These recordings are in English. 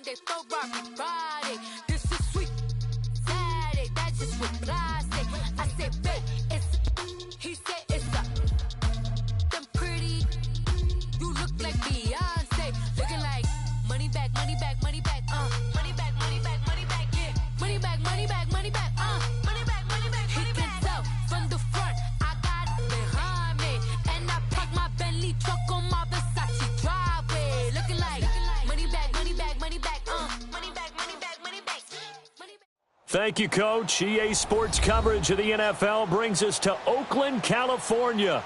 Monday for Robbie Friday. This is sweet Saturday. That's just what I say. I said, babe, it's he said it's a them pretty. You look like Beyonce. Looking like money back, money back, money back, money back, money back, money back, yeah. Money back, money back, money back, money back, money back, money back. He can tell from the front, I got it behind me. And I park my Bentley truck on my Versace driveway. Looking like money back, money back, money back, money back, money back, money back, money back. Thank you, Coach. EA Sports coverage of the NFL brings us to Oakland, California.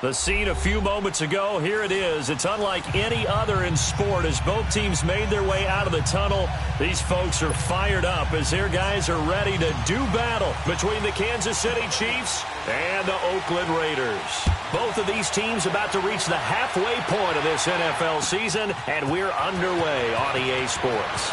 The scene a few moments ago, here it is. It's unlike any other in sport as both teams made their way out of the tunnel. These folks are fired up as their guys are ready to do battle between the Kansas City Chiefs and the Oakland Raiders. Both of these teams about to reach the halfway point of this NFL season, and we're underway on EA Sports.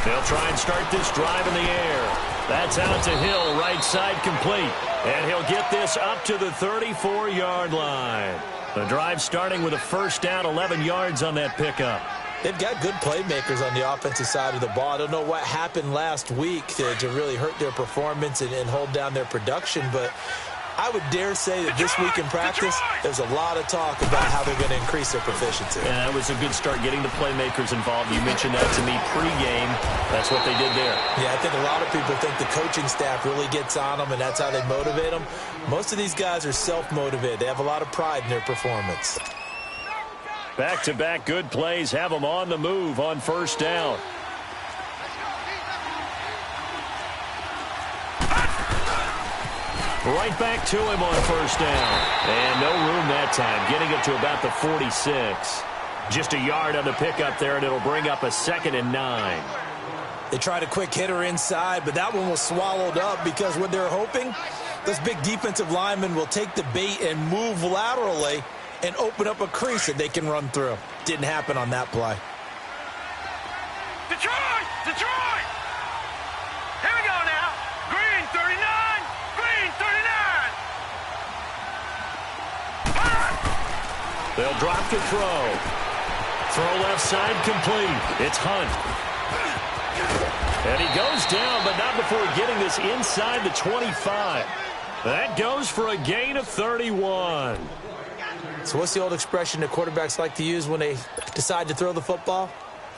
They'll try and start this drive in the air. That's out to Hill, right side complete. And he'll get this up to the 34-yard line. The drive starting with a first down, 11 yards on that pickup. They've got good playmakers on the offensive side of the ball. I don't know what happened last week to really hurt their performance and hold down their production, but I would dare say that this week in practice, there's a lot of talk about how they're going to increase their proficiency. And that was a good start, getting the playmakers involved. You mentioned that to me pregame. That's what they did there. Yeah, I think a lot of people think the coaching staff really gets on them, and that's how they motivate them. Most of these guys are self-motivated. They have a lot of pride in their performance. Back-to-back good plays have them on the move on first down. Right back to him on first down. And no room that time, getting it to about the 46. Just a yard on the pickup there, and it'll bring up a 2nd and 9. They tried a quick hitter inside, but that one was swallowed up because what they're hoping, this big defensive lineman will take the bait and move laterally and open up a crease that they can run through. Didn't happen on that play. Detroit! Detroit! Here we go now. Green 39. Green 39. They'll drop to throw. Throw left side complete. It's Hunt. And he goes down, but not before getting this inside the 25. That goes for a gain of 31. So what's the old expression that quarterbacks like to use when they decide to throw the football?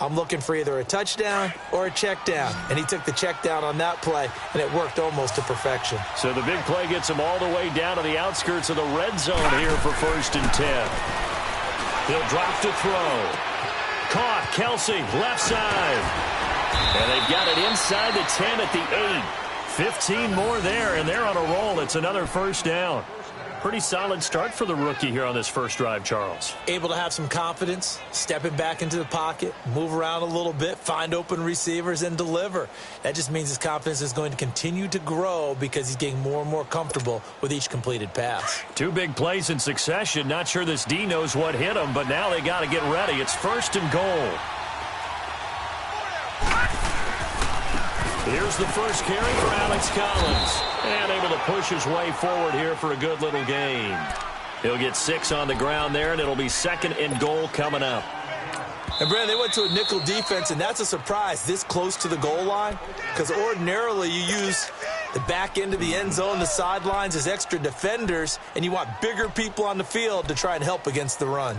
I'm looking for either a touchdown or a check down. And he took the check down on that play, and it worked almost to perfection. So the big play gets him all the way down to the outskirts of the red zone here for 1st and 10. He'll drop to throw. Caught, Kelsey, left side. And they've got it inside the 10 at the 8. 15 more there, and they're on a roll. It's another first down. Pretty solid start for the rookie here on this first drive, Charles. Able to have some confidence, stepping back into the pocket, move around a little bit, find open receivers, and deliver. That just means his confidence is going to continue to grow because he's getting more and more comfortable with each completed pass. 2 big plays in succession. Not sure this D knows what hit him, but now they got to get ready. It's 1st and goal. Here's the first carry for Alex Collins. And able to push his way forward here for a good little gain. He'll get 6 on the ground there, and it'll be 2nd and goal coming up. And, Brandon, they went to a nickel defense, and that's a surprise this close to the goal line because ordinarily you use the back end of the end zone, the sidelines as extra defenders, and you want bigger people on the field to try and help against the run.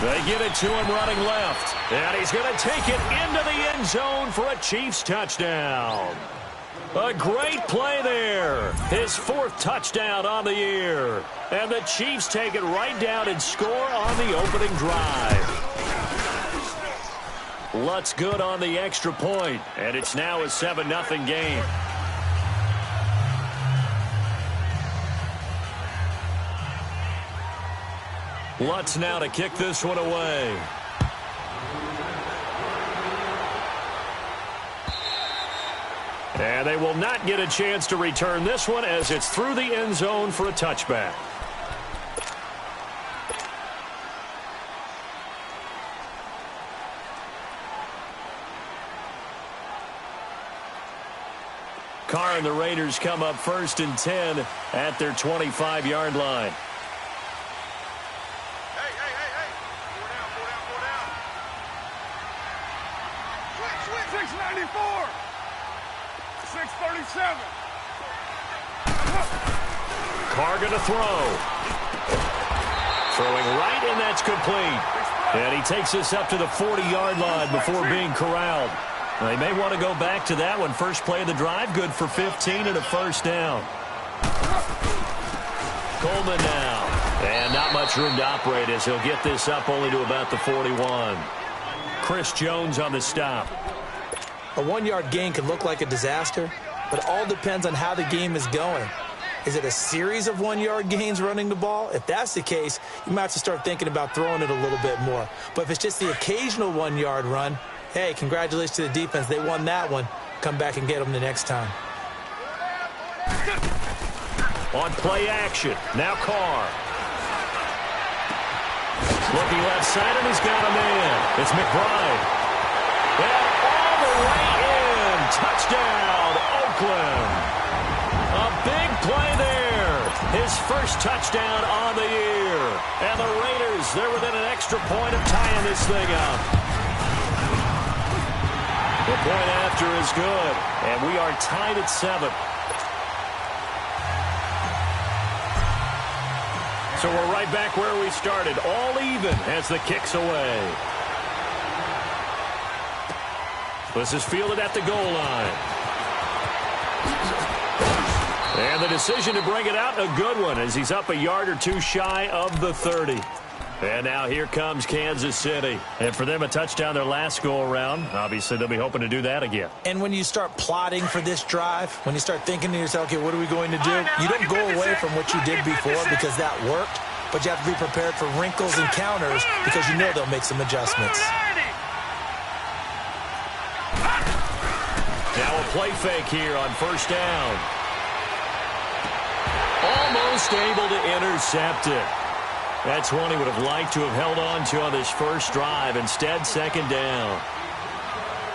They get it to him running left. And he's going to take it into the end zone for a Chiefs touchdown. A great play there. His 4th touchdown on the year. And the Chiefs take it right down and score on the opening drive. Lutz good on the extra point. And it's now a 7-0 game. Lutz now to kick this one away. And they will not get a chance to return this one as it's through the end zone for a touchback. Carr and the Raiders come up 1st and 10 at their 25-yard line. Hey. 694. 637. Carr going to throw. Throwing right, and that's complete. And he takes this up to the 40-yard line before being corralled. They may want to go back to that one. First play of the drive, good for 15 and a first down. Coleman now. And not much room to operate as he'll get this up only to about the 41. Chris Jones on the stop. A 1-yard gain can look like a disaster, but it all depends on how the game is going. Is it a series of 1-yard gains running the ball? If that's the case, you might have to start thinking about throwing it a little bit more. But if it's just the occasional 1-yard run, hey, congratulations to the defense. They won that one. Come back and get them the next time. On play action, now Carr. Looking left side, and he's got a man. It's McBride. And all the way in. Touchdown, Oakland. A big play there. His first touchdown on the year. And the Raiders, they're within an extra point of tying this thing up. The point after is good, and we are tied at 7. So we're right back where we started, all even as the kick's away. This is fielded at the goal line. And the decision to bring it out, a good one, as he's up a yard or two shy of the 30. And now here comes Kansas City. And for them, a touchdown their last go-around. Obviously, they'll be hoping to do that again. And when you start plotting for this drive, when you start thinking to yourself, okay, what are we going to do? You don't go away from what you did before because that worked, but you have to be prepared for wrinkles and counters because you know they'll make some adjustments. Now a play fake here on first down. Almost able to intercept it. That's one he would have liked to have held on to on this first drive. Instead, second down.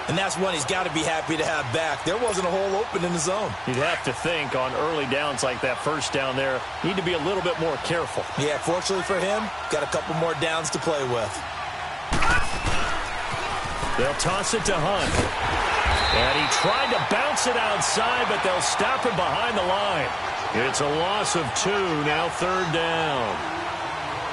And that's one he's got to be happy to have back. There wasn't a hole open in the zone. You'd have to think on early downs like that first down there, need to be a little bit more careful. Yeah, fortunately for him, got a couple more downs to play with. They'll toss it to Hunt. And he tried to bounce it outside, but they'll stop him behind the line. It's a loss of 2, now third down.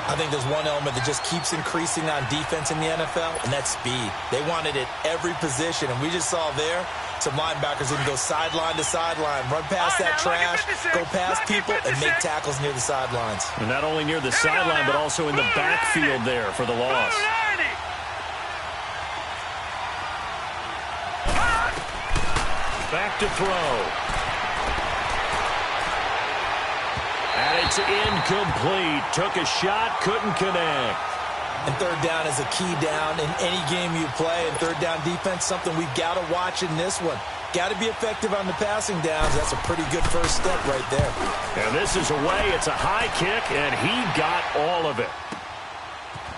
I think there's one element that just keeps increasing on defense in the NFL, and that's speed. They want it at every position, and we just saw there some linebackers who can go sideline to sideline, run past that trash, go past people, and make tackles near the sidelines. And not only near the sideline, but also in the backfield there for the loss. Back to throw. And it's incomplete. Took a shot, couldn't connect. And third down is a key down in any game you play. And third down defense, something we've got to watch in this one. Got to be effective on the passing downs. That's a pretty good first step right there. And this is away. It's a high kick, and he got all of it.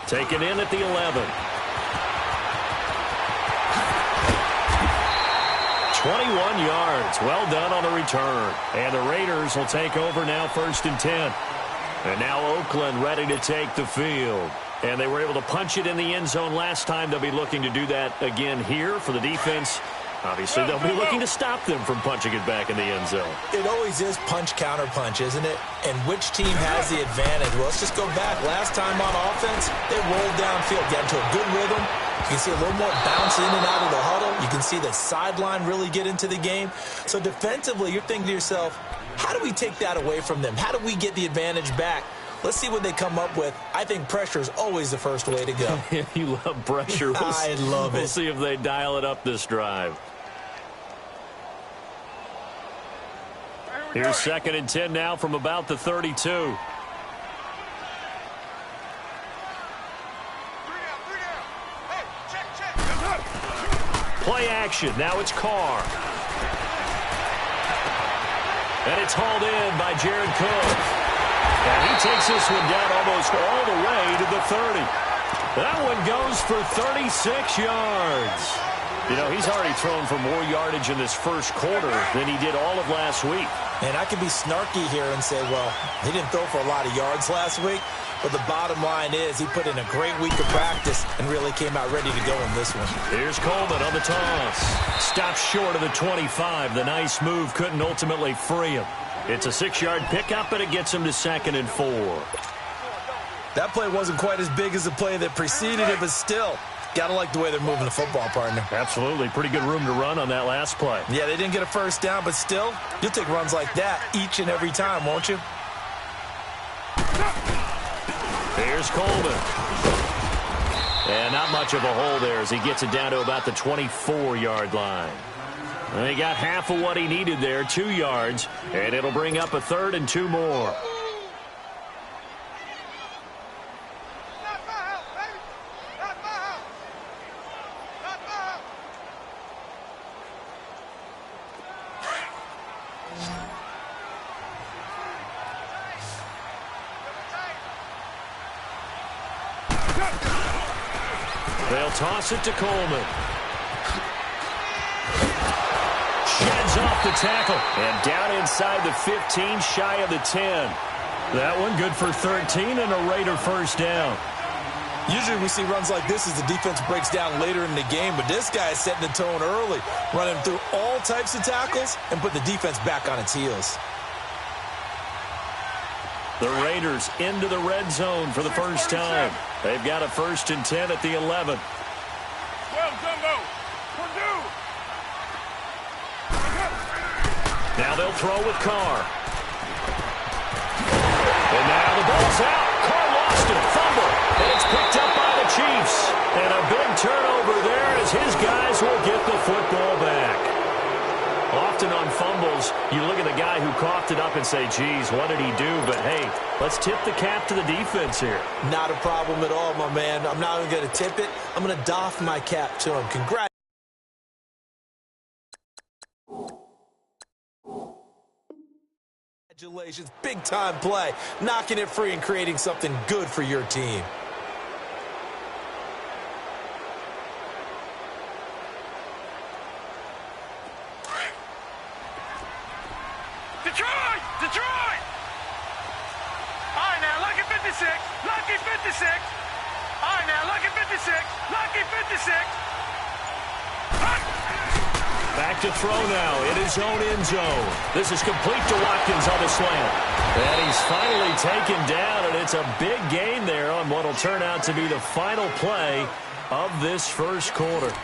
Taken in at the 11. 21 yards. Well done on the return. And the Raiders will take over now, 1st and 10. And now Oakland ready to take the field. And they were able to punch it in the end zone last time. They'll be looking to do that again here for the defense. Obviously, they'll be looking to stop them from punching it back in the end zone. It always is punch, counter punch, isn't it? And which team has the advantage? Well, let's just go back. Last time on offense, they rolled downfield, got into a good rhythm. You can see a little more bounce in and out of the huddle. You can see the sideline really get into the game. So defensively, you're thinking to yourself, how do we take that away from them? How do we get the advantage back? Let's see what they come up with. I think pressure is always the first way to go. You love pressure. I love it. We'll see if they dial it up this drive. Here's 2nd and 10 now from about the 32. Play action. Now it's Carr. And it's hauled in by Jared Cook. And he takes this one down almost all the way to the 30. That one goes for 36 yards. You know, he's already thrown for more yardage in this first quarter than he did all of last week. And I can be snarky here and say, well, he didn't throw for a lot of yards last week. But the bottom line is he put in a great week of practice and really came out ready to go in this one. Here's Coleman on the toss. Stops short of the 25. The nice move couldn't ultimately free him. It's a 6-yard pickup, and it gets him to 2nd and 4. That play wasn't quite as big as the play that preceded it, but still, got to like the way they're moving the football, partner. Absolutely. Pretty good room to run on that last play. Yeah, they didn't get a first down, but still, you'll take runs like that each and every time, won't you? Here's Coleman. And not much of a hole there as he gets it down to about the 24-yard line. And he got half of what he needed there, 2 yards, and it'll bring up a 3rd and 2 more. They'll toss it to Coleman. Sheds off the tackle. And down inside the 15, shy of the 10. That one good for 13 and a Raider first down. Usually we see runs like this as the defense breaks down later in the game, but this guy is setting the tone early, running through all types of tackles and put the defense back on its heels. The Raiders into the red zone for the first time. They've got a 1st and 10 at the 11. Now they'll throw with Carr. And now the ball's out. Carr lost it. Fumble. And it's picked up by the Chiefs. And a big turnover there as his guys will get the football back. Often on fumbles, you look at the guy who coughed it up and say, geez, what did he do? But, hey, let's tip the cap to the defense here. Not a problem at all, my man. I'm not even going to tip it. I'm going to doff my cap to him. Congratulations. Big-time play. Knocking it free and creating something good for your team. Detroit! All right, now, lucky 56. Lucky 56. All right, now, lucky 56. Lucky 56. Back to throw now in his own end zone. This is complete to Watkins on the slant. And he's finally taken down, and it's a big gain there on what will turn out to be the final play of this first quarter.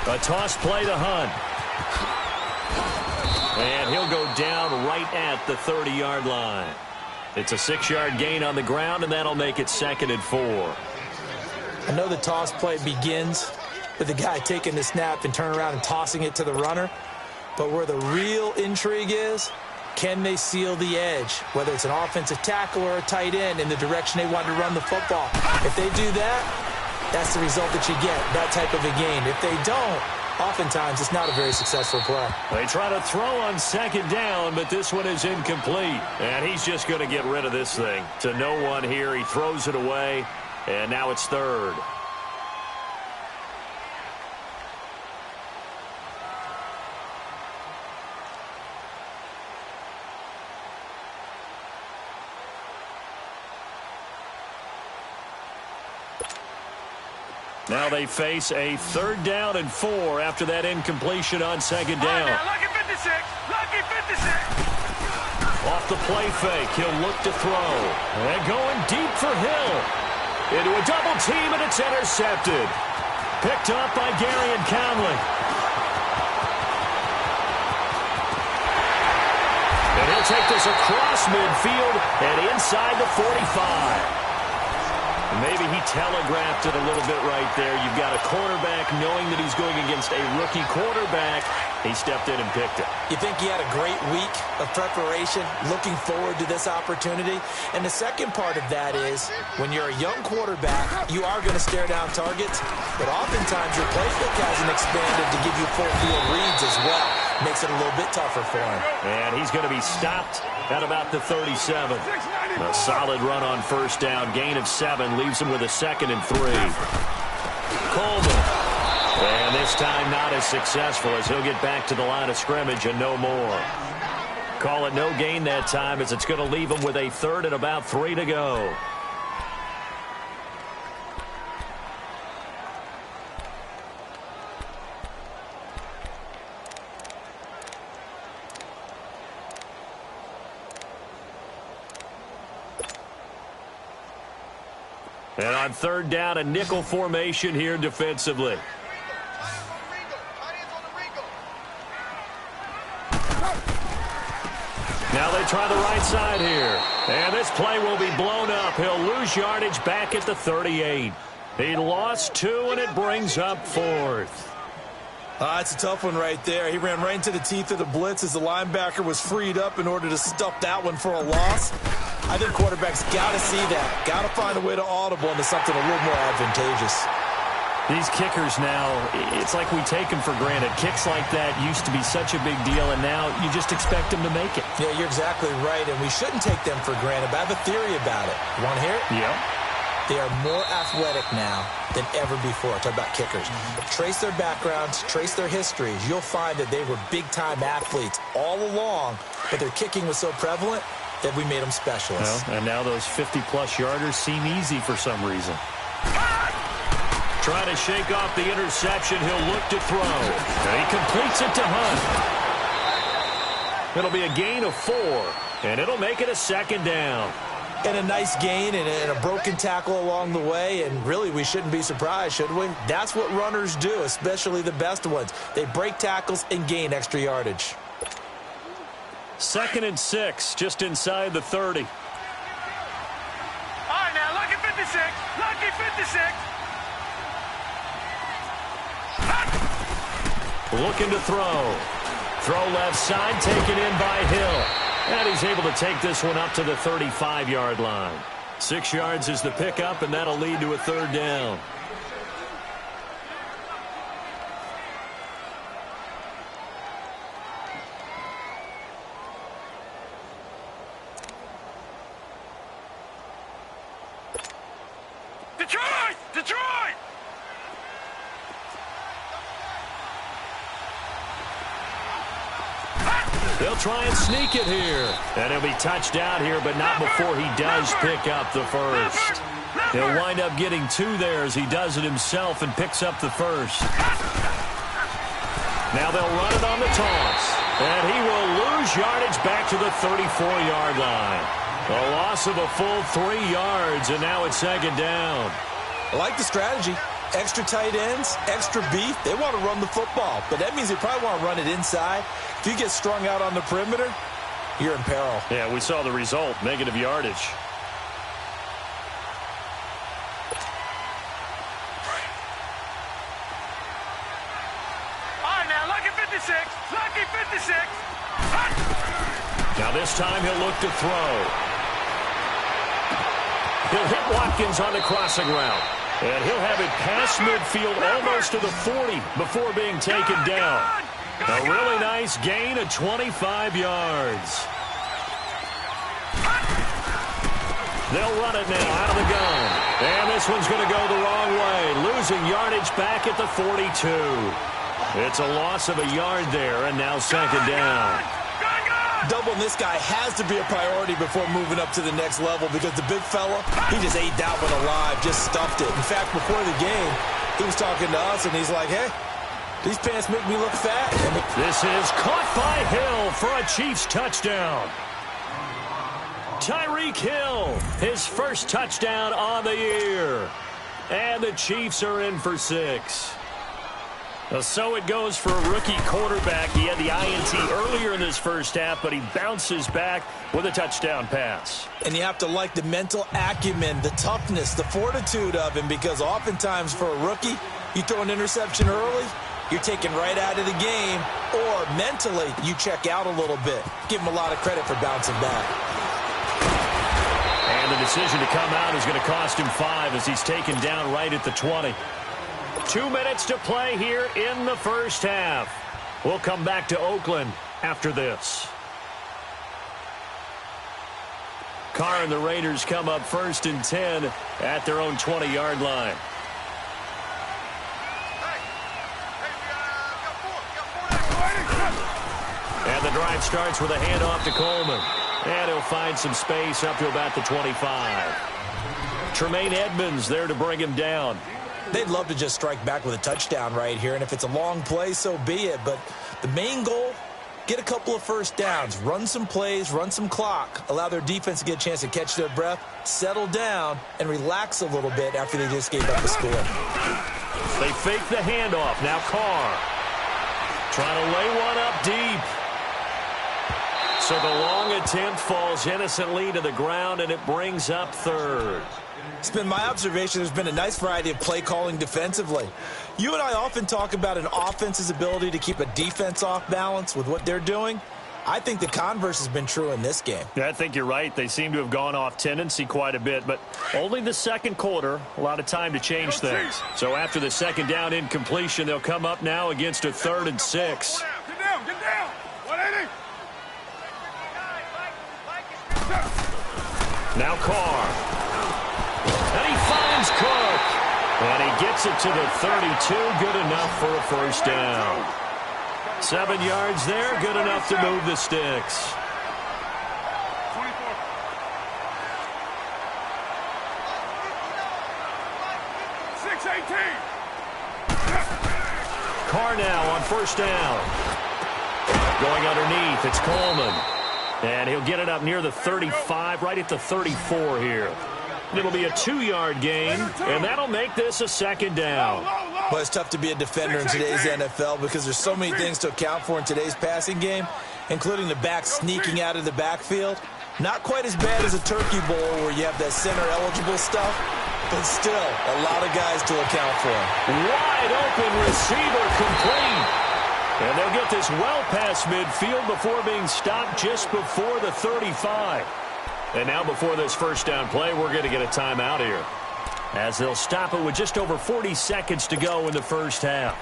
A toss play to Hunt. And he'll go down right at the 30-yard line. It's a 6-yard gain on the ground, and that'll make it 2nd and 4. I know the toss play begins with the guy taking the snap and turning around and tossing it to the runner. But where the real intrigue is, can they seal the edge, whether it's an offensive tackle or a tight end, in the direction they want to run the football? If they do that, that's the result that you get, that type of a gain. If they don't, oftentimes it's not a very successful play. They try to throw on 2nd down, but this one is incomplete. And he's just going to get rid of this thing. To no one here, he throws it away, and now it's 3rd. Now they face a 3rd down and 4 after that incompletion on 2nd down. Now, lucky 56. Lucky 56. Off the play fake, he'll look to throw. And going deep for Hill. Into a double team, and it's intercepted. Picked up by Gary and Conley. And he'll take this across midfield and inside the 45. Maybe he telegraphed it a little bit right there. You've got a quarterback knowing that he's going against a rookie quarterback. He stepped in and picked it. You think he had a great week of preparation, looking forward to this opportunity? And the second part of that is, when you're a young quarterback, you are going to stare down targets, but oftentimes your playbook hasn't expanded to give you full field reads as well. Makes it a little bit tougher for him. And he's going to be stopped at about the 37. A solid run on first down. Gain of 7 leaves him with a 2nd and 3. Coleman. And this time not as successful as he'll get back to the line of scrimmage and no more. Call it no gain that time as it's going to leave him with a 3rd and about 3 to go. And on 3rd down, a nickel formation here defensively. Now they try the right side here. And this play will be blown up. He'll lose yardage back at the 38. He lost 2, and it brings up 4th. It's a tough one right there. He ran right into the teeth of the blitz as the linebacker was freed up in order to stuff that one for a loss. I think quarterbacks got to see that. Got to find a way to audible into something a little more advantageous. These kickers now, it's like we take them for granted. Kicks like that used to be such a big deal, and now you just expect them to make it. Yeah, you're exactly right, and we shouldn't take them for granted, but I have a theory about it. You want to hear it? Yeah. They are more athletic now than ever before. Talk about kickers. Trace their backgrounds, trace their histories. You'll find that they were big-time athletes all along, but their kicking was so prevalent that we made them specialists. Well, and now those 50-plus yarders seem easy for some reason. Trying to shake off the interception. He'll look to throw. And he completes it to Hunt. It'll be a gain of 4, and it'll make it a 2nd down. And a nice gain and a broken tackle along the way, and really we shouldn't be surprised, should we? That's what runners do, especially the best ones. They break tackles and gain extra yardage. 2nd and 6, just inside the 30. All right, now, lucky 56. Lucky 56. Looking to throw. Throw left side, taken in by Hill. And he's able to take this one up to the 35-yard line. 6 yards is the pickup, and that'll lead to a 3rd down. Detroit! Detroit! They'll try and sneak it here. And he'll be touched out here, but not before he does pick up the 1st. He'll wind up getting 2 there as he does it himself and picks up the 1st. Now they'll run it on the toss. And he will lose yardage back to the 34-yard line. A loss of a full 3 yards, and now it's 2nd down. I like the strategy. Extra tight ends, extra beef. They want to run the football, but that means they probably want to run it inside. If you get strung out on the perimeter, you're in peril. Yeah, we saw the result, negative yardage. All right, now, lucky 56. Lucky 56. Now this time he'll look to throw. He'll hit Watkins on the crossing route. And he'll have it past midfield almost to the 40 before being taken down. A really nice gain of 25 yards. They'll run it now out of the gun. And this one's going to go the wrong way, losing yardage back at the 42. It's a loss of a yard there, and now 2nd down. Doubling this guy has to be a priority before moving up to the next level because the big fella, he just ate that one alive, just stuffed it. In fact, before the game, he was talking to us, and he's like, hey, these pants make me look fat. This is caught by Hill for a Chiefs touchdown. Tyreek Hill, his first touchdown on the year. And the Chiefs are in for 6. Well, so it goes for a rookie quarterback. He had the INT earlier in this first half, but he bounces back with a touchdown pass. And you have to like the mental acumen, the toughness, the fortitude of him, because oftentimes for a rookie, you throw an interception early, you're taken right out of the game, or mentally you check out a little bit. Give him a lot of credit for bouncing back. And the decision to come out is going to cost him 5 as he's taken down right at the 20. 2 minutes to play here in the first half. We'll come back to Oakland after this. Carr and the Raiders come up 1st and 10 at their own 20-yard line. And the drive starts with a handoff to Coleman. And he'll find some space up to about the 25. Tremaine Edmonds there to bring him down. They'd love to just strike back with a touchdown right here, and if it's a long play, so be it. But the main goal, get a couple of first downs, run some plays, run some clock, allow their defense to get a chance to catch their breath, settle down, and relax a little bit after they just gave up the score. They fake the handoff. Now Carr trying to lay one up deep. So the long attempt falls innocently to the ground, and it brings up 3rd. It's been my observation there's been a nice variety of play calling defensively. You and I often talk about an offense's ability to keep a defense off balance with what they're doing. I think the converse has been true in this game. Yeah, I think you're right. They seem to have gone off tendency quite a bit, but only the second quarter, a lot of time to change things. So after the second down incompletion, they'll come up now against a 3rd and 6. Get down, get down. 180. Now Carr. And he finds Cook. And he gets it to the 32. Good enough for a first down. 7 yards there. Good enough to move the sticks. 24. Carr now on first down. Going underneath, it's Coleman. And he'll get it up near the 35, right at the 34 here. It'll be a 2-yard gain, and that'll make this a 2nd down. But it's tough to be a defender in today's NFL because there's so many things to account for in today's passing game, including the back sneaking out of the backfield. Not quite as bad as a turkey bowl where you have that center-eligible stuff, but still a lot of guys to account for. Wide open receiver complete. And they'll get this well past midfield before being stopped just before the 35. And now before this first down play, we're going to get a timeout here, as they'll stop it with just over 40 seconds to go in the first half.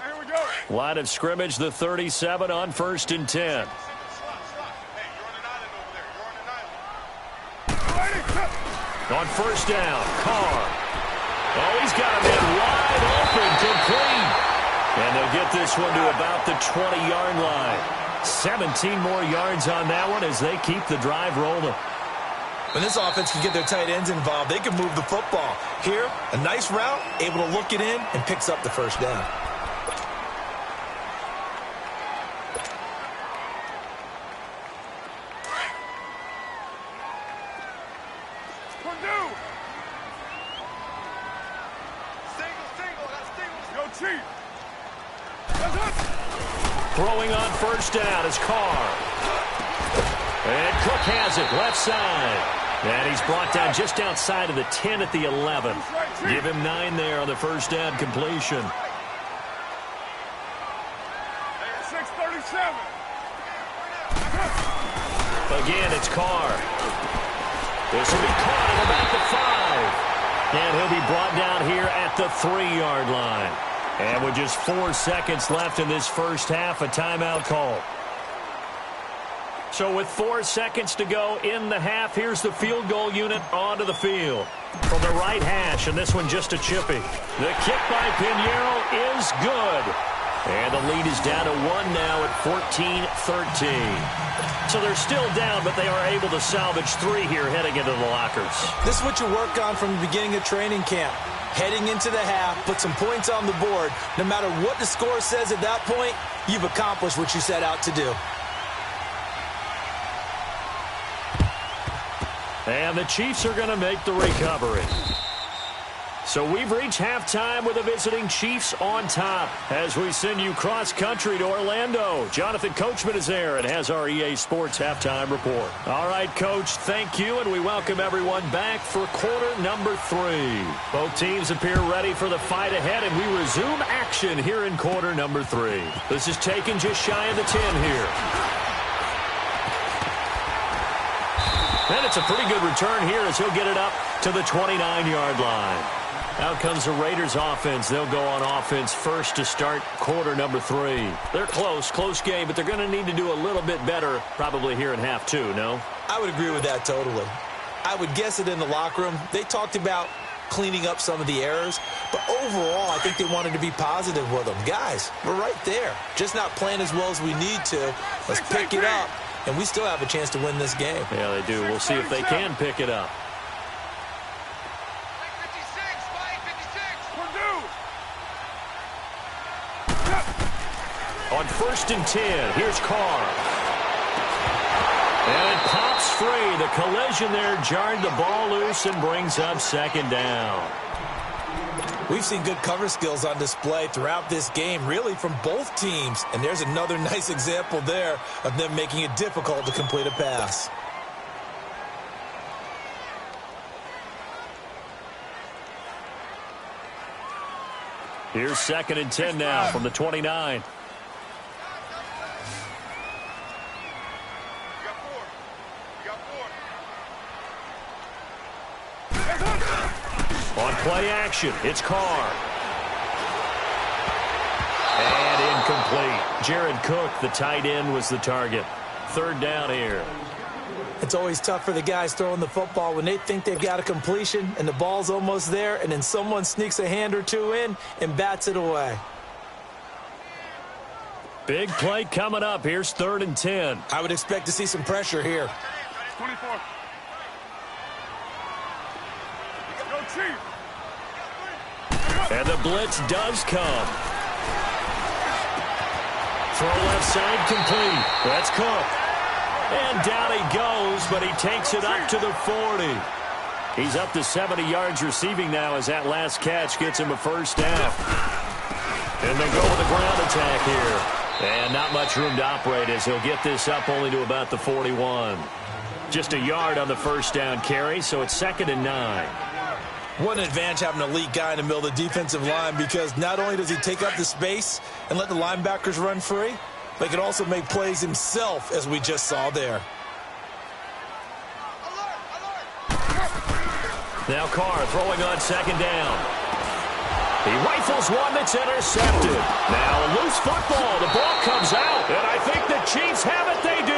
Here we go. Line of scrimmage, the 37 on 1st and 10. On first down, Carr. Oh, he's got him in wide open, complete. And they'll get this one to about the 20-yard line. 17 more yards on that one as they keep the drive rolling. When this offense can get their tight ends involved, they can move the football. Here, a nice route, able to look it in, and picks up the first down. Throwing on first down is Carr. And Cook has it, left side. And he's brought down just outside of the 10 at the 11. Give him 9 there on the first down completion. 6:37. Again, it's Carr. This will be caught at about the 5. And he'll be brought down here at the 3-yard line. And with just 4 seconds left in this first half, a timeout call. So with 4 seconds to go in the half, here's the field goal unit onto the field. From the right hash, and this one just a chippy. The kick by Pinheiro is good. And the lead is down to 1 now at 14-13. So they're still down, but they are able to salvage 3 here heading into the lockers. This is what you work on from the beginning of training camp. Heading into the half, put some points on the board. No matter what the score says at that point, you've accomplished what you set out to do. And the Chiefs are going to make the recovery. So we've reached halftime with the visiting Chiefs on top as we send you cross-country to Orlando. Jonathan Coachman is there and has our EA Sports halftime report. All right, Coach, thank you, and we welcome everyone back for quarter number 3. Both teams appear ready for the fight ahead, and we resume action here in quarter number 3. This is taken just shy of the 10 here. And it's a pretty good return here as he'll get it up to the 29-yard line. Out comes the Raiders offense. They'll go on offense first to start quarter number 3. They're close game, but they're going to need to do a little bit better probably here in half 2, no? I would agree with that totally. I would guess it in the locker room. They talked about cleaning up some of the errors, but overall I think they wanted to be positive with them. Guys, we're right there. Just not playing as well as we need to. Let's pick it up, and we still have a chance to win this game. Yeah, they do. We'll see if they can pick it up. On 1st and 10, here's Carr. And it pops free. The collision there jarred the ball loose and brings up 2nd down. We've seen good cover skills on display throughout this game, really from both teams. And there's another nice example there of them making it difficult to complete a pass. Here's 2nd and 10 now from the 29. On play action, it's Carr. And incomplete. Jared Cook, the tight end, was the target. 3rd down here. It's always tough for the guys throwing the football when they think they've got a completion and the ball's almost there, and then someone sneaks a hand or two in and bats it away. Big play coming up. Here's 3rd and 10. I would expect to see some pressure here. 24. And the blitz does come. Throw left side complete. That's Cook. And down he goes, but he takes it up to the 40. He's up to 70 yards receiving now as that last catch gets him a 1st down. And they'll go with a ground attack here. And not much room to operate as he'll get this up only to about the 41. Just a yard on the 1st down carry, so it's 2nd and 9. What an advantage having an elite guy in the middle of the defensive line, because not only does he take up the space and let the linebackers run free, but he can also make plays himself, as we just saw there. Now Carr throwing on 2nd down. He rifles one that's intercepted. Now a loose football. The ball comes out, and I think the Chiefs have it. They do.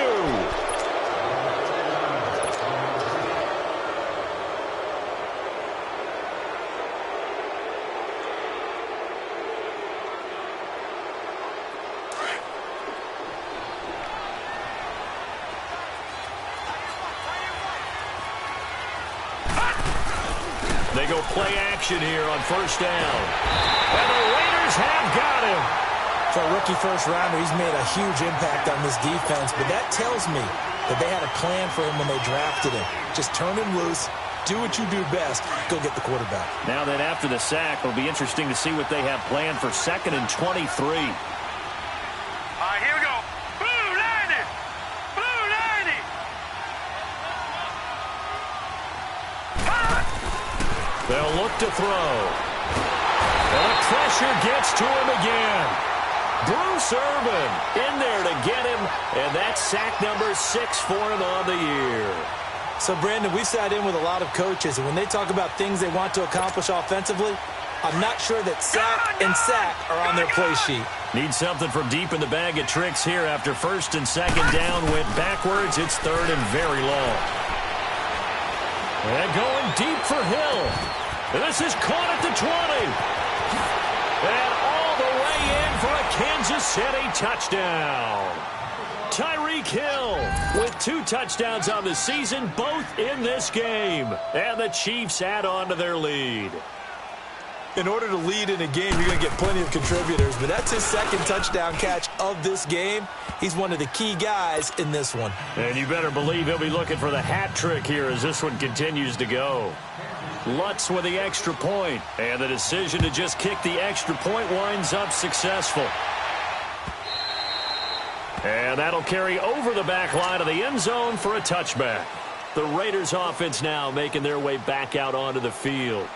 They go play action here on 1st down. And the Raiders have got him. For a rookie first-rounder, he's made a huge impact on this defense, but that tells me that they had a plan for him when they drafted him. Just turn him loose, do what you do best, go get the quarterback. Now that after the sack, it'll be interesting to see what they have planned for 2nd and 23. All right, here we go. Blue 90. Blue 90. They'll look to throw. And the pressure gets to him again. Bruce Irvin in there to get him, and that's sack number 6 for him on the year. So, Brandon, we've sat in with a lot of coaches, and when they talk about things they want to accomplish offensively, I'm not sure that sack and sack are on their play sheet. Need something from deep in the bag of tricks here after 1st and 2nd down went backwards. It's 3rd and very long. And going deep for Hill. And this is caught at the 20. And all the way in for a Kansas City touchdown. Tyreek Hill with 2 touchdowns on the season, both in this game. And the Chiefs add on to their lead. In order to lead in a game, you're going to get plenty of contributors, but that's his 2nd touchdown catch of this game. He's one of the key guys in this one. And you better believe he'll be looking for the hat trick here as this one continues to go. Lutz with the extra point, and the decision to just kick the extra point winds up successful. And that'll carry over the back line of the end zone for a touchback. The Raiders offense now making their way back out onto the field.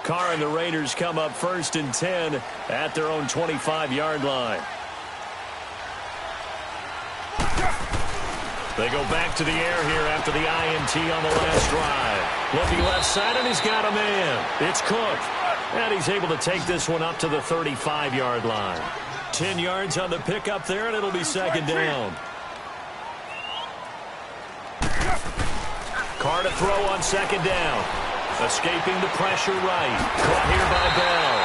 Carr and the Raiders come up 1st and 10 at their own 25-yard line. They go back to the air here after the INT on the last drive. Looking left side, and he's got a man. It's Cook. And he's able to take this one up to the 35-yard line. 10 yards on the pickup there, and it'll be 2nd down. Carr to throw on 2nd down. Escaping the pressure right. Caught here by Bell.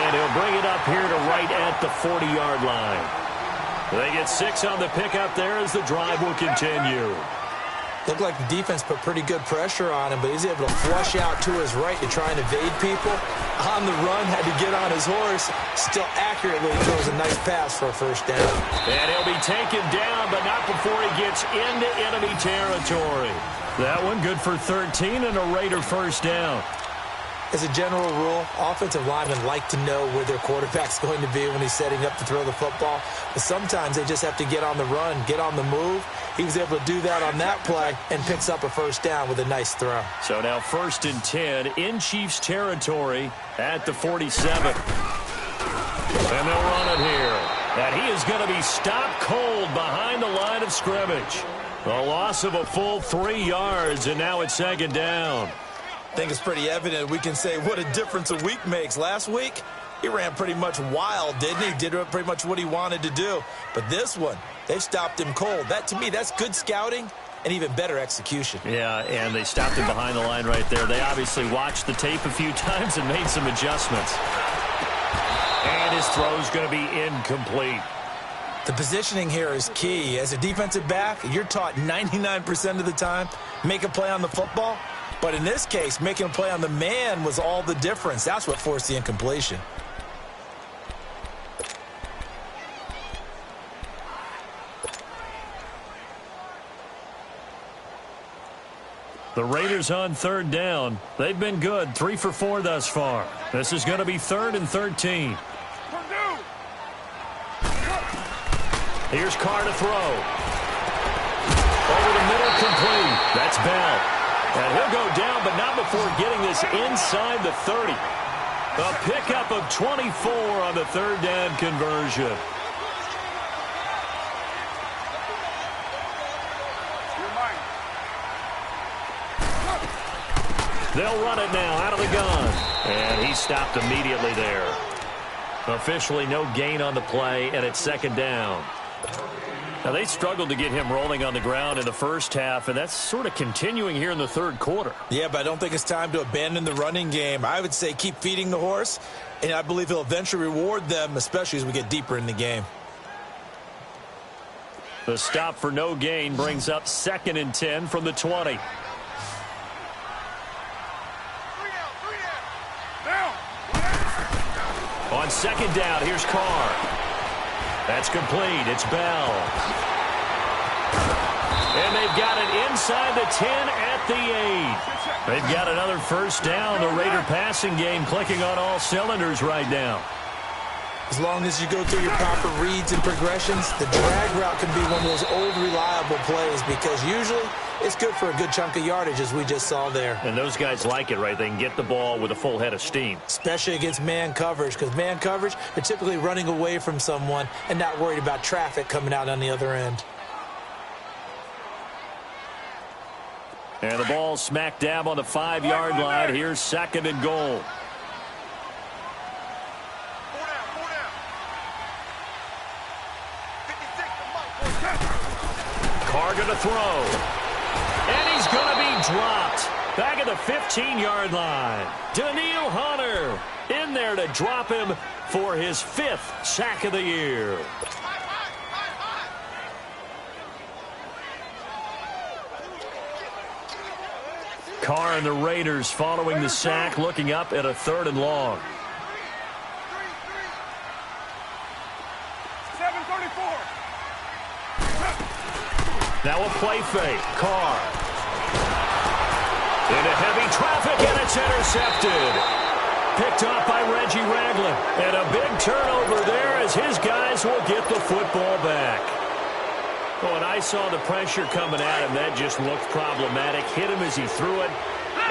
And he'll bring it up here to right at the 40-yard line. They get 6 on the pickup there as the drive will continue. Looked like the defense put pretty good pressure on him, but he's able to flush out to his right to try and evade people. On the run, had to get on his horse. Still accurately throws a nice pass for a 1st down. And he'll be taken down, but not before he gets into enemy territory. That one good for 13 and a Raider 1st down. As a general rule, offensive linemen like to know where their quarterback's going to be when he's setting up to throw the football. But sometimes they just have to get on the run, get on the move. He was able to do that on that play and picks up a 1st down with a nice throw. So now 1st and 10 in Chiefs territory at the 47. And they'll run it here. And he is going to be stopped cold behind the line of scrimmage. A loss of a full 3 yards, and now it's 2nd down. I think it's pretty evident we can say what a difference a week makes. Last week, he ran pretty much wild, didn't he? Did pretty much what he wanted to do. But this one, they stopped him cold. That, to me, that's good scouting and even better execution. Yeah, and they stopped him behind the line right there. They obviously watched the tape a few times and made some adjustments. And his throw's going to be incomplete. The positioning here is key. As a defensive back, you're taught 99% of the time, make a play on the football. But in this case, making a play on the man was all the difference. That's what forced the incompletion. The Raiders on 3rd down. They've been good, 3 for 4 thus far. This is going to be 3rd and 13. Here's Carr to throw. Over the middle, complete. That's Bell. And he'll go down, but not before getting this inside the 30. A pickup of 24 on the 3rd down conversion. They'll run it now out of the gun. And he stopped immediately there. Officially no gain on the play, and it's 2nd down. Now, they struggled to get him rolling on the ground in the 1st half, and that's sort of continuing here in the 3rd quarter. Yeah, but I don't think it's time to abandon the running game. I would say keep feeding the horse, and I believe he'll eventually reward them, especially as we get deeper in the game. The stop for no gain brings up 2nd and 10 from the 20. On 2nd down, here's Carr. That's complete. It's Bell. And they've got it inside the 10 at the 8. They've got another 1st down. The Raider passing game clicking on all cylinders right now. As long as you go through your proper reads and progressions, the drag route can be one of those old reliable plays because usually it's good for a good chunk of yardage, as we just saw there. And those guys like it, right? They can get the ball with a full head of steam. Especially against man coverage, because man coverage, they're typically running away from someone and not worried about traffic coming out on the other end. And the ball smack dab on the 5-yard line. Here's 2nd and goal. Carr going to throw. And he's going to be dropped. Back at the 15-yard line. Daniil Hunter in there to drop him for his 5th sack of the year. Carr and the Raiders following the sack, looking up at a 3rd and long. 7:34. Now a play fake. Carr. Into heavy traffic, and it's intercepted. Picked off by Reggie Ragland. And a big turnover there as his guys will get the football back. Oh, and I saw the pressure coming at him. That just looked problematic. Hit him as he threw it,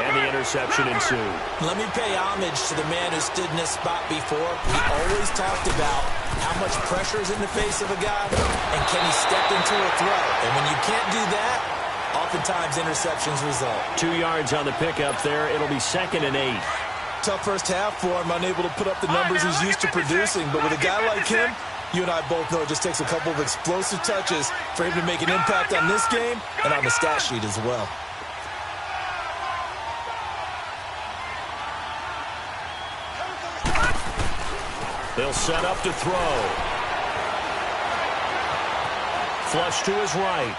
and the interception ensued. Let me pay homage to the man who stood in this spot before. He always talked about how much pressure is in the face of a guy, and can he step into a throw. And when you can't do that, oftentimes interceptions result. 2 yards on the pickup there. It'll be 2nd and 8. Tough first half for him, unable to put up the numbers he's used to producing. But with a guy like him, you and I both know it just takes a couple of explosive touches for him to make an impact on this game and on the stat sheet as well. They'll set up to throw. Flush to his right.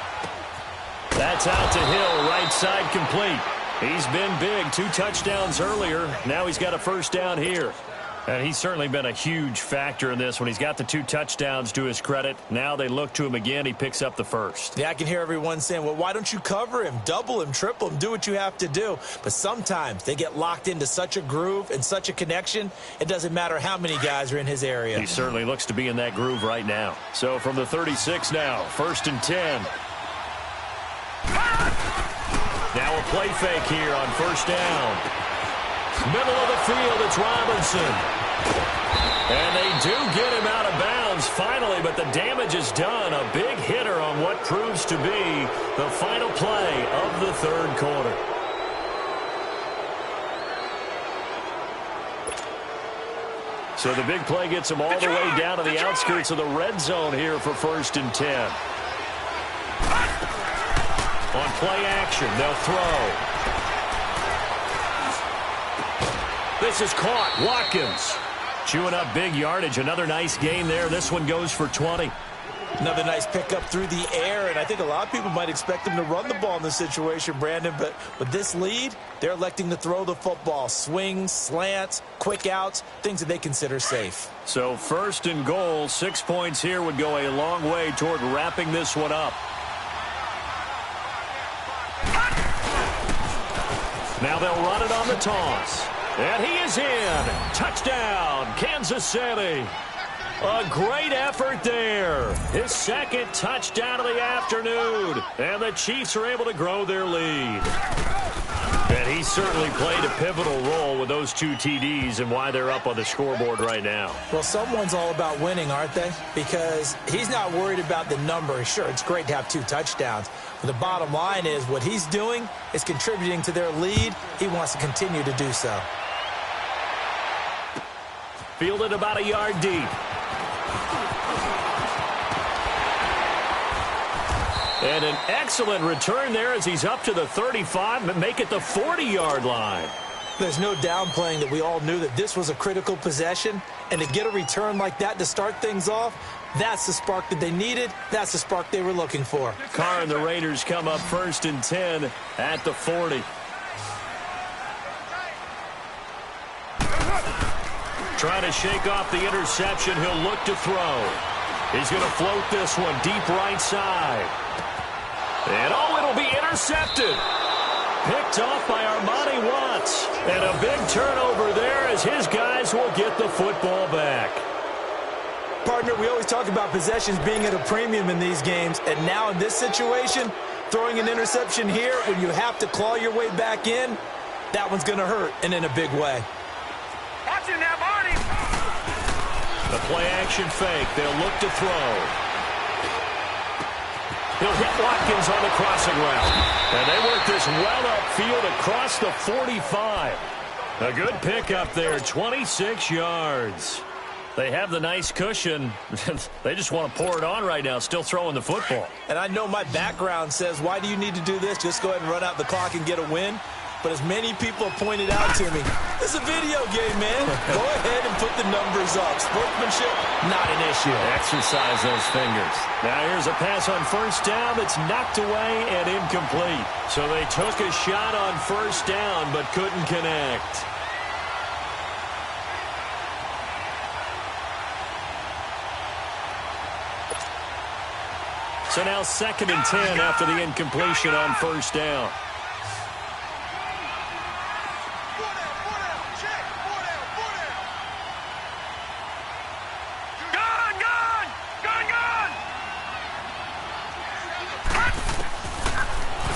That's out to Hill, right side complete. He's been big, 2 touchdowns earlier. Now he's got a 1st down here. And he's certainly been a huge factor in this when he's got the 2 touchdowns to his credit. Now they look to him again. He picks up the 1st. Yeah, I can hear everyone saying, well, why don't you cover him, double him, triple him, do what you have to do. But sometimes they get locked into such a groove and such a connection, it doesn't matter how many guys are in his area. He certainly looks to be in that groove right now. So from the 36 now, 1st and 10. Now a play fake here on 1st down. Middle of the field, it's Robinson. And they do get him out of bounds finally, but the damage is done. A big hitter on what proves to be the final play of the 3rd quarter. So the big play gets him all the way down to the outskirts of the red zone here for 1st and 10. On play action, they'll throw. This is caught. Watkins chewing up big yardage. Another nice gain there. This one goes for 20. Another nice pickup through the air, and I think a lot of people might expect him to run the ball in this situation, Brandon, but with this lead, they're electing to throw the football. Swings, slants, quick outs, things that they consider safe. So 1st and goal, 6 points here would go a long way toward wrapping this one up. Now they'll run it on the toss. And he is in. Touchdown, Kansas City. A great effort there. His 2nd touchdown of the afternoon. And the Chiefs are able to grow their lead. And he certainly played a pivotal role with those 2 TDs and why they're up on the scoreboard right now. Well, someone's all about winning, aren't they? Because he's not worried about the number. Sure, it's great to have 2 touchdowns. But the bottom line is what he's doing is contributing to their lead. He wants to continue to do so. Fielded about a yard deep. And an excellent return there as he's up to the 35, make it the 40-yard line. There's no downplaying that we all knew that this was a critical possession, and to get a return like that to start things off, that's the spark that they needed. That's the spark they were looking for. Carr and the Raiders come up 1st and 10 at the 40. Trying to shake off the interception. He'll look to throw. He's going to float this one deep right side. And it'll be intercepted. Picked off by Armani Watts. And a big turnover there as his guys will get the football back. Partner, we always talk about possessions being at a premium in these games. And now in this situation, throwing an interception here when you have to claw your way back in, that one's going to hurt, and in a big way. Watch it now, Barney. The play-action fake. They'll look to throw. He'll hit Watkins on the crossing route. And they work this well upfield across the 45. A good pickup there, 26 yards. They have the nice cushion. They just want to pour it on right now, still throwing the football. And I know my background says, why do you need to do this? Just go ahead and run out the clock and get a win. But as many people have pointed out to me, this is a video game, man. Go ahead and put the numbers up. Sportsmanship, not an issue. Exercise those fingers. Now here's a pass on first down that's knocked away and incomplete. So they took a shot on first down but couldn't connect. So now 2nd and 10 after the incompletion on first down.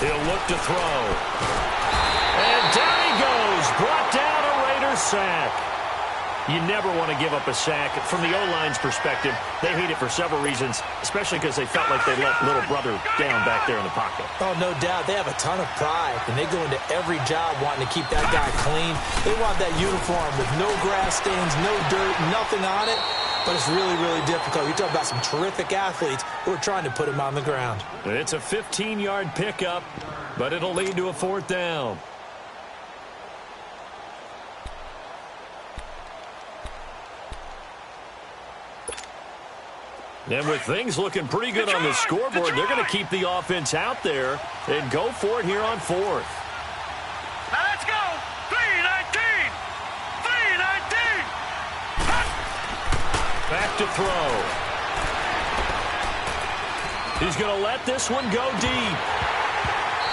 He'll look to throw. And down he goes. Brought down a Raider sack. You never want to give up a sack. From the O-line's perspective, they hate it for several reasons, especially because they felt like they let little brother down back there in the pocket. Oh, no doubt. They have a ton of pride, and they go into every job wanting to keep that guy clean. They want that uniform with no grass stains, no dirt, nothing on it. But it's really, really difficult. You're talking about some terrific athletes who are trying to put him on the ground. It's a 15-yard pickup, but it'll lead to a 4th down. And with things looking pretty good on the scoreboard, they're going to keep the offense out there and go for it here on 4th. Now let's go. 3-19. 3-19. Back to throw. He's going to let this one go deep.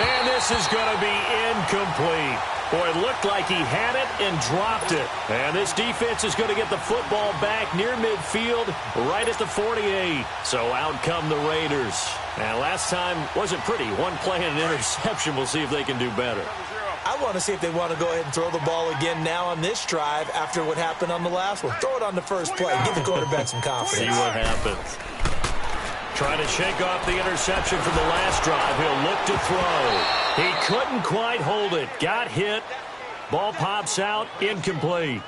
And this is going to be incomplete. Boy, it looked like he had it and dropped it. And this defense is going to get the football back near midfield, right at the 48. So out come the Raiders. And last time wasn't pretty. One play and an interception. We'll see if they can do better. I want to see if they want to go ahead and throw the ball again now on this drive after what happened on the last one. Throw it on the first play. Give the quarterback some confidence. See what happens. Trying to shake off the interception from the last drive. He'll look to throw. He couldn't quite hold it. Got hit. Ball pops out. Incomplete.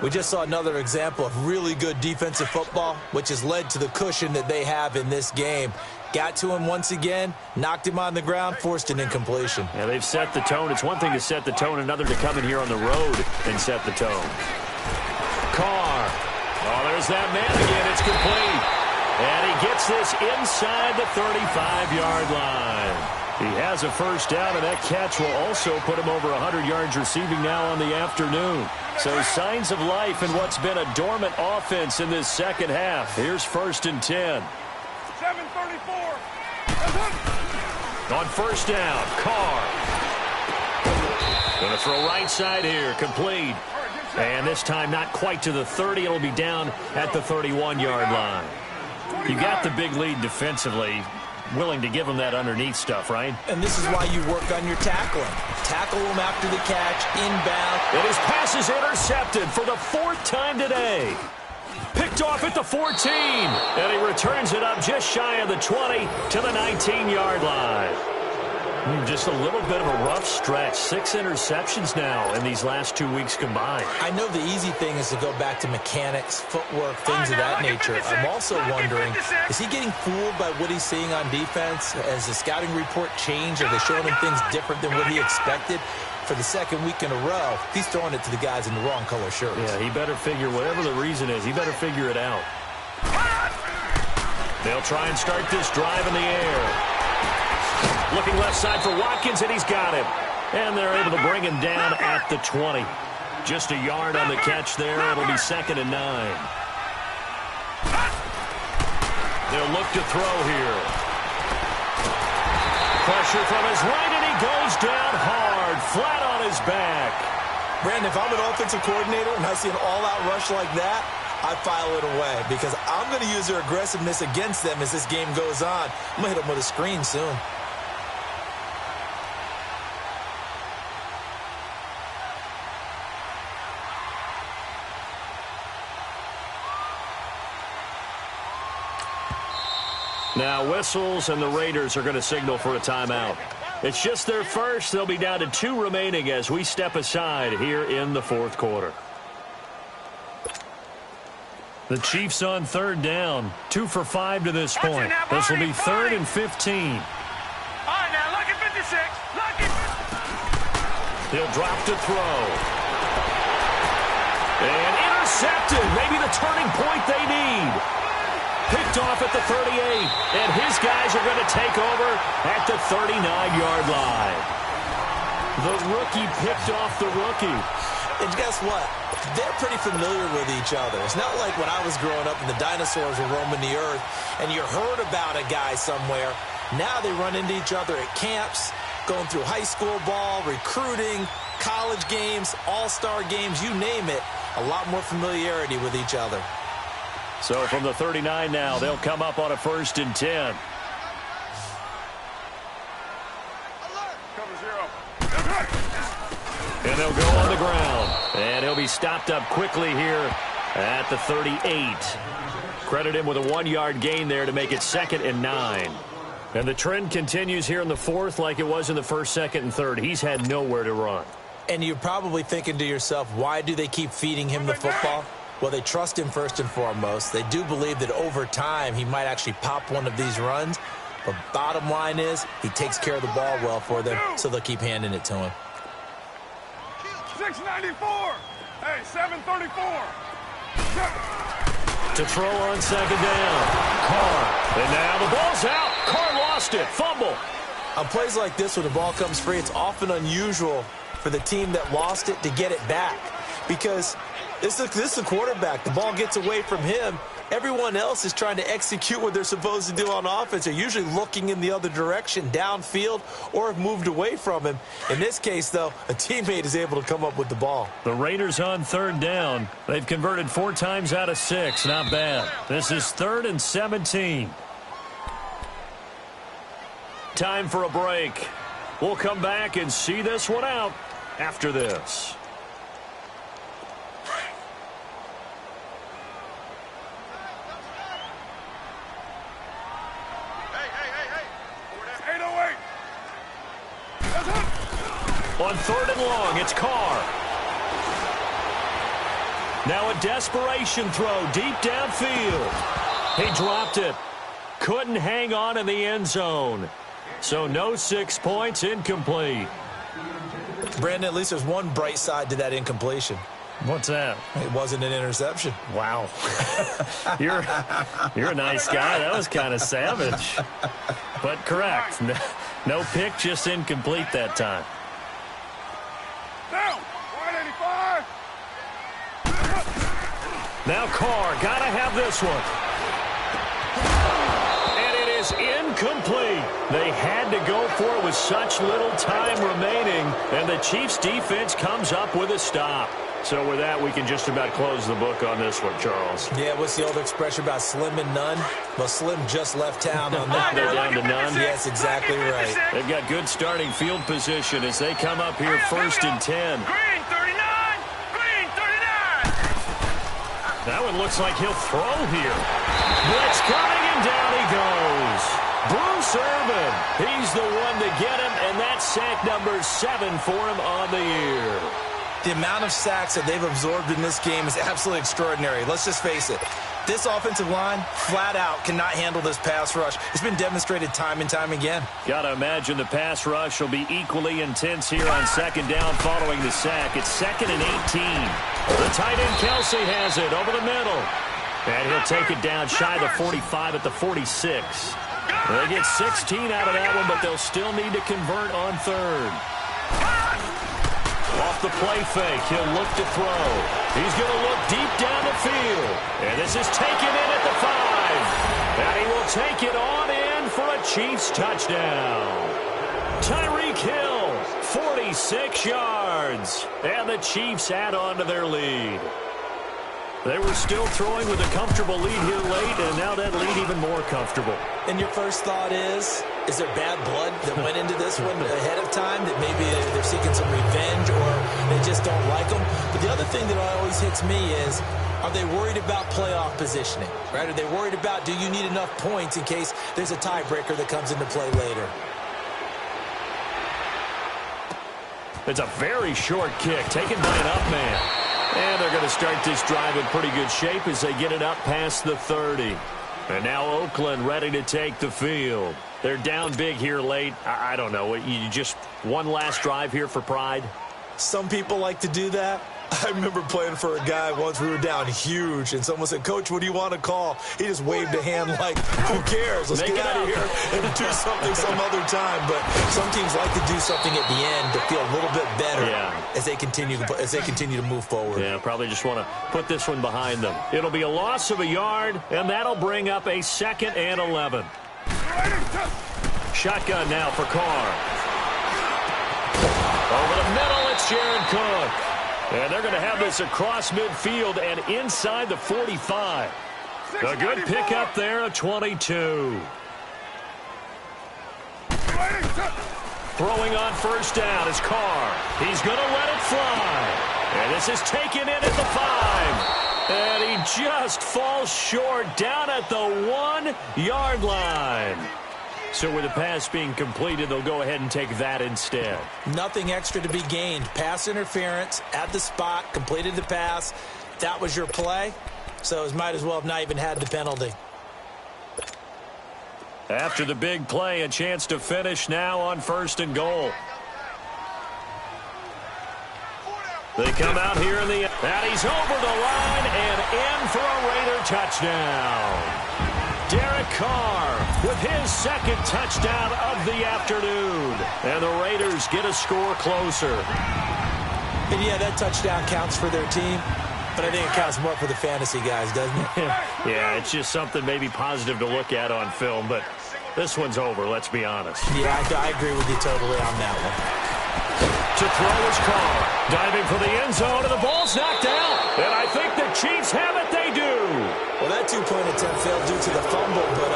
We just saw another example of really good defensive football, which has led to the cushion that they have in this game. Got to him once again, knocked him on the ground, forced an incompletion. Yeah, they've set the tone. It's one thing to set the tone, another to come in here on the road and set the tone. Carr. Oh, there's that man again. It's complete. And he gets this inside the 35-yard line. He has a first down, and that catch will also put him over 100 yards receiving now on the afternoon. So signs of life in what's been a dormant offense in this second half. Here's 1st and 10. 7:34. On first down, Carr. Going to throw right side here, complete. And this time not quite to the 30. It'll be down at the 31-yard line. You got the big lead defensively, willing to give him that underneath stuff, right? And this is why you work on your tackling. Tackle him after the catch, inbound. And his pass is intercepted for the 4th time today. Picked off at the 14. And he returns it up just shy of the 20 to the 19-yard line. Just a little bit of a rough stretch. 6 interceptions now in these last 2 weeks combined. I know the easy thing is to go back to mechanics, footwork, things of that nature. I'm also wondering, is he getting fooled by what he's seeing on defense? Has the scouting report changed? Are they showing him things different than what he expected? For the 2nd week in a row, he's throwing it to the guys in the wrong color shirts. Yeah, he better figure, whatever the reason is, he better figure it out. They'll try and start this drive in the air. Looking left side for Watkins, and he's got him. And they're able to bring him down at the 20. Just a yard on the catch there. It'll be 2nd and 9. They'll look to throw here. Pressure from his right, and he goes down hard, flat on his back. Brandon, if I'm an offensive coordinator and I see an all-out rush like that, I file it away because I'm going to use their aggressiveness against them as this game goes on. I'm going to hit them with a screen soon. Now whistles, and the Raiders are going to signal for a timeout. It's just their first. They'll be down to 2 remaining as we step aside here in the 4th quarter. The Chiefs on third down. 2 for 5 to this point. This will be 3rd and 15. All right, now, lucky 56. Lucky. He'll drop to throw. And intercepted. Maybe the turning point they need. Picked off at the 38. And his guys are going to take over at the 39-yard line. The rookie picked off the rookie. And guess what? They're pretty familiar with each other. It's not like when I was growing up and the dinosaurs were roaming the earth and you heard about a guy somewhere. Now they run into each other at camps, going through high school ball, recruiting, college games, all-star games, you name it. A lot more familiarity with each other. So from the 39 now, they'll come up on a 1st and 10. And they'll go on the ground. And he'll be stopped up quickly here at the 38. Credit him with a 1-yard gain there to make it 2nd and 9. And the trend continues here in the 4th like it was in the 1st, 2nd, and 3rd. He's had nowhere to run. And you're probably thinking to yourself, why do they keep feeding him the football? Well, they trust him first and foremost. They do believe that over time he might actually pop one of these runs. But bottom line is he takes care of the ball well for them, so they'll keep handing it to him. 694. Hey, 734. To throw on 2nd down. Carr. And now the ball's out. Carr lost it. Fumble. On plays like this, when the ball comes free, it's often unusual for the team that lost it to get it back. Because this is a quarterback. The ball gets away from him. Everyone else is trying to execute what they're supposed to do on offense. They're usually looking in the other direction, downfield, or have moved away from him. In this case, though, a teammate is able to come up with the ball. The Raiders on 3rd down. They've converted 4 times out of 6. Not bad. This is 3rd and 17. Time for a break. We'll come back and see this one out after this. On 3rd and long, it's Carr. Now a desperation throw deep downfield. He dropped it. Couldn't hang on in the end zone. So no 6 points, incomplete. Brandon, at least there's one bright side to that incompletion. What's that? It wasn't an interception. Wow. You're a nice guy. That was kind of savage. But correct. No pick, just incomplete that time. Down. 185. Now Carr, gotta have this one. And it is incomplete. They had to go for it with such little time remaining, and the Chiefs defense comes up with a stop. So with that, we can just about close the book on this one, Charles. Yeah, what's the old expression about slim and none? Well, Slim just left town on that. They're down to none. Yes, exactly right. They've got good starting field position as they come up here 1st and 10. Green 39. Green 39. That one looks like he'll throw here. Blitz coming, and down he goes. Bruce Irvin, he's the one to get him, and that's sack number 7 for him on the year. The amount of sacks that they've absorbed in this game is absolutely extraordinary. Let's just face it. This offensive line, flat out, cannot handle this pass rush. It's been demonstrated time and time again. Got to imagine the pass rush will be equally intense here on 2nd down following the sack. It's 2nd and 18. The tight end Kelsey has it over the middle. And he'll take it down shy of the 45 at the 46. They get 16 out of that one, but they'll still need to convert on 3rd. Off the play fake, he'll look to throw. He's going to look deep down the field. And this is taken in at the 5. And he will take it on in for a Chiefs touchdown. Tyreek Hill, 46 yards. And the Chiefs add on to their lead. They were still throwing with a comfortable lead here late, and now that lead even more comfortable. And your first thought is there bad blood that went into this one ahead of time, that maybe they're seeking some revenge or they just don't like them? But the other thing that always hits me is, are they worried about playoff positioning? Right? Are they worried about, do you need enough points in case there's a tiebreaker that comes into play later? It's a very short kick taken by an up man. And they're going to start this drive in pretty good shape as they get it up past the 30. And now Oakland ready to take the field. They're down big here late. I don't know. You just one last drive here for pride? Some people like to do that. I remember playing for a guy once. We were down huge, and someone said, "Coach, what do you want to call?" He just waved a hand like, "Who cares? Let's get out of here and do something some other time." But some teams like to do something at the end to feel a little bit better as they continue to move forward. Yeah, probably just want to put this one behind them. It'll be a loss of a yard, and that'll bring up a 2nd and 11. Shotgun now for Carr. Over the middle, it's Jared Cook. And they're going to have this across midfield and inside the 45. A good pickup there, a 22. Throwing on first down is Carr. He's going to let it fly. And this is taken in at the 5. And he just falls short down at the 1-yard line. So with the pass being completed, they'll go ahead and take that instead. Nothing extra to be gained. Pass interference at the spot, completed the pass. That was your play. So it might as well have not even had the penalty. After the big play, a chance to finish now on 1st and goal. They come out here in the... And he's over the line and in for a Raider touchdown. Derek Carr with his 2nd touchdown of the afternoon. And the Raiders get a score closer. And yeah, that touchdown counts for their team. But I think it counts more for the fantasy guys, doesn't it? Yeah, it's just something maybe positive to look at on film. But this one's over, let's be honest. Yeah, I agree with you totally on that one. To throw is Carr. Diving for the end zone, and the ball's knocked out. And I think the Chiefs have it. They do. Well, that 2-point attempt failed due to the fumble, but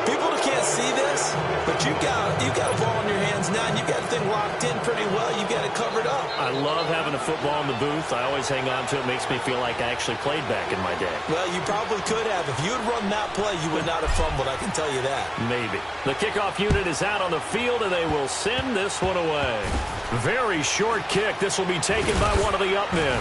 people can't see this, but you got a ball in your hands now, and you got the thing locked in pretty well. You got it covered up. I love having a football in the booth. I always hang on to it. Makes me feel like I actually played back in my day. Well, you probably could have. If you had run that play, you would not have fumbled. I can tell you that. Maybe. The kickoff unit is out on the field, and they will send this one away. Very short kick. This will be taken by one of the up men.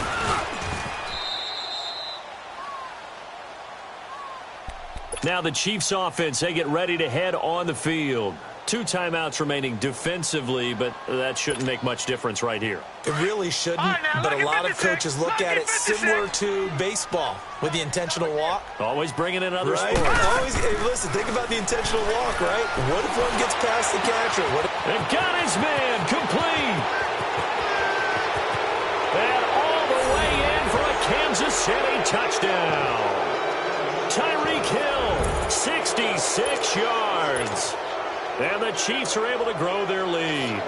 Now the Chiefs offense, they get ready to head on the field. 2 timeouts remaining defensively, but that shouldn't make much difference right here. It really shouldn't, but a lot of coaches look at it similar to baseball with the intentional walk. Always bringing in other sports. Hey, listen, think about the intentional walk, right? What if one gets past the catcher? They've got his man complete. And all the way in for a Kansas City touchdown. Tyreek Hill, 66 yards. And the Chiefs are able to grow their lead.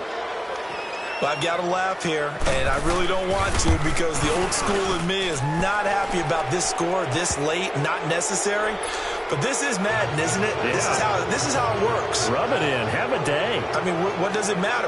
Well, I've got to laugh here, and I really don't want to because the old school in me is not happy about this score this late, not necessary. But this is Madden, isn't it? Yeah. This is how it works. Rub it in. Have a day. I mean, what does it matter?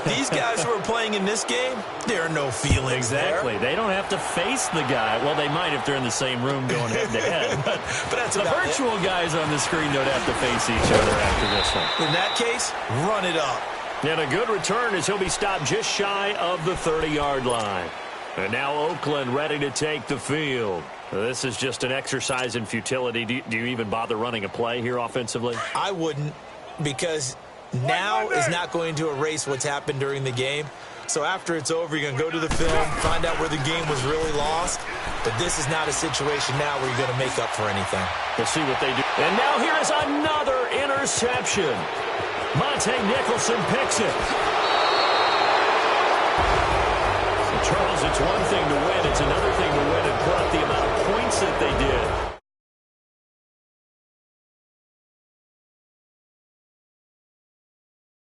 These guys who are playing in this game, there are no feelings Exactly. there. They don't have to face the guy. Well, they might if they're in the same room going head-to-head. But that's the virtual guys on the screen don't have to face each other after this one. In that case, run it up. And a good return as he'll be stopped just shy of the 30-yard line. And now Oakland ready to take the field. This is just an exercise in futility. Do you even bother running a play here offensively? I wouldn't, because now is not going to erase what's happened during the game. So after it's over, you're going to go to the film, find out where the game was really lost. But this is not a situation now where you're going to make up for anything. We'll see what they do. And now here is another interception. Monte Nicholson picks it. Charles, it's one thing to win. It's another thing to win and put up the amount of points that they did.